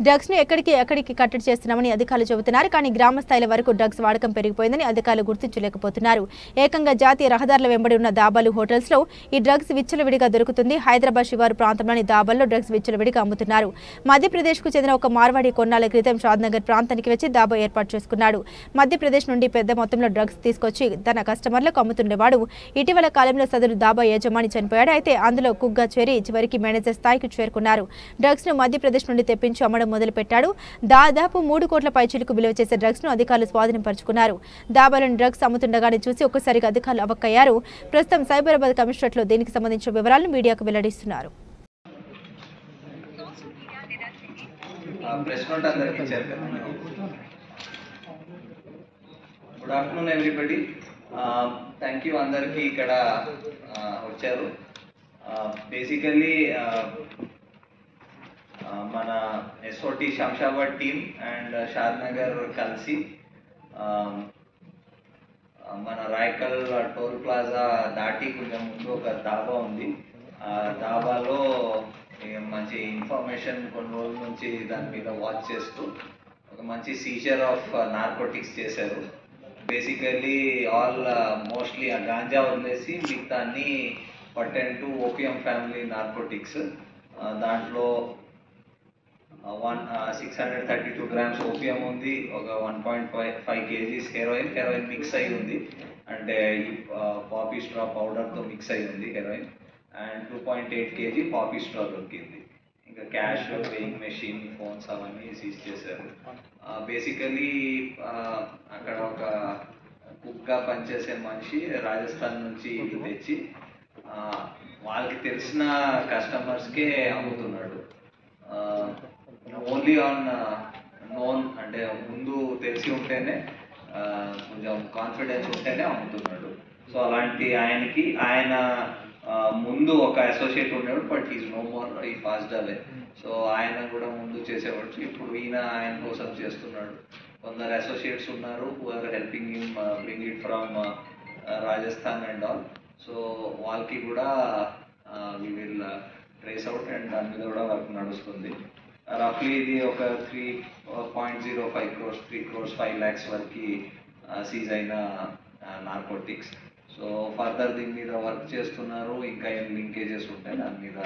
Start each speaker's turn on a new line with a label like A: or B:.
A: Drugs ను ఎక్కడికి కట్టడి చేస్తున్నామని అధికారులు చెబుతున్నారు. కానీ గ్రామ స్థాయిల వరకు డ్రగ్స్ వాడకం పెరిగిపోయిందని అధికారులు గుర్తించలేకపోతున్నారు. ఏకంగా జాతీయ రహదారుల వెంబడి ఉన్న దాబాలు, హోటల్స్ లో ఈ డ్రగ్స్ విచ్చలవిడిగా దొరుకుతుంది. హైదరాబాద్ శివారు ప్రాంతంలోని దాబాల్లో డ్రగ్స్ విచ్చలవిడిగా అమ్ముతున్నారు. మధ్యప్రదేశ్ కు చెందిన ఒక మార్వాడి కొన్నాళ్ల క్రితం షాద్నగర్ ప్రాంతానికి వచ్చి దాబా ఏర్పాటు చేసుకున్నాడు. మధ్యప్రదేశ్ నుండి పెద్ద మొత్తంలో డ్రగ్స్ తీసుకొచ్చి తన కస్టమర్లకు అమ్ముతుండేవాడు. ఇటీవల కాలంలో సదరు దాబా యజమాని చనిపోయాడు. అయితే అందులో కుగ్గా చేరి చివరికి మేనేజర్ స్థాయికి చేరుకున్నారు. డ్రగ్స్ ను మధ్యప్రదేశ్ నుండి తెప్పించి అమ్మడం మొదలుపెట్టాడు. దాదాపు 3 కోట్ల పైచిలకు విలువ చేసే డ్రగ్స్ ను అధికారులు స్వాధీనపరుచుకున్నారు. దాబాలోని డ్రగ్స్ అమ్ముతుండగానే చూసి ఒక్కసారిగా అధికారులు అవాక్కయ్యారు. ప్రస్తుతం సైబరాబాద్ కమిషనరేట్ లో దీనికి సంబంధించిన వివరాలను మీడియాకు వెల్లడిస్తున్నారు.
B: Good afternoon everybody. Thank you అందరికి ఇక్కడ వచ్చారు. బేసికల్లీ మన SOT Shamshabad team and Shadnagar కలిసి మన రాయకల్ టోల్ ప్లాజా దాటి కొంచెం ముందు ఒక దాబా ఉంది. ఆ దాబాలో మంచి ఇన్ఫర్మేషన్ కొన్ని రోజుల నుంచి దాని మీద వాచ్ చేస్తూ ఒక మంచి సీజర్ ఆఫ్ నార్కోటిక్స్ చేశారు. బేసికల్లీ ఆల్ మోస్ట్లీ ఆ గాంజా వదిలేసి మిగతా అన్ని pertain to opium family narcotics. దాంట్లో 632 గ్రామ్స్ ఓపియం ఉంది, ఒక 1.5 కేజీస్ హెరోయిన్ మిక్స్ అయి ఉంది. అంటే పాపీ స్ట్రా పౌడర్తో మిక్స్ అయి ఉంది heroine. And 2.8 KG poppy straw దొరికింది. ఇంకా క్యాష్, వేయింగ్ మెషిన్, ఫోన్స్ అవన్నీ సీజ్ చేశారు. బేసికలీ అక్కడ ఒక కుక్గా పనిచేసే మనిషి రాజస్థాన్ నుంచి తెచ్చి వాళ్ళకి తెలిసిన కస్టమర్స్కే అమ్ముతున్నాడు. ఓన్లీ ఆన్ నోన్, అంటే ముందు తెలిసి ఉంటేనే కొంచెం కాన్ఫిడెన్స్ ఉంటేనే అమ్ముతున్నాడు. సో అలాంటి ఆయన ముందు ఒక అసోసియేట్ ఉండేవాడు, బట్ ఈజ్ నో మోర్, ఈ పాస్డ్ అవే. సో ఆయన కూడా ముందు చేసేవాడు. ఇప్పుడు ఆయన కోసం చేస్తున్నాడు. కొందరు అసోసియేట్స్ ఉన్నారు who are helping him bring it from Rajasthan and all. So వాళ్ళకి కూడా we will trace out and దాని మీద కూడా వర్క్ నడుస్తుంది. రఫ్లీ ఇది ఒక 3.05 crores 3 crores 5 lakhs వరకు సీజ్ అయిన నార్కోటిక్స్. సో ఫర్దర్ దీని మీద వర్క్ చేస్తున్నారు. ఇంకా ఏం లింకేజెస్ ఉంటాయి దాని మీద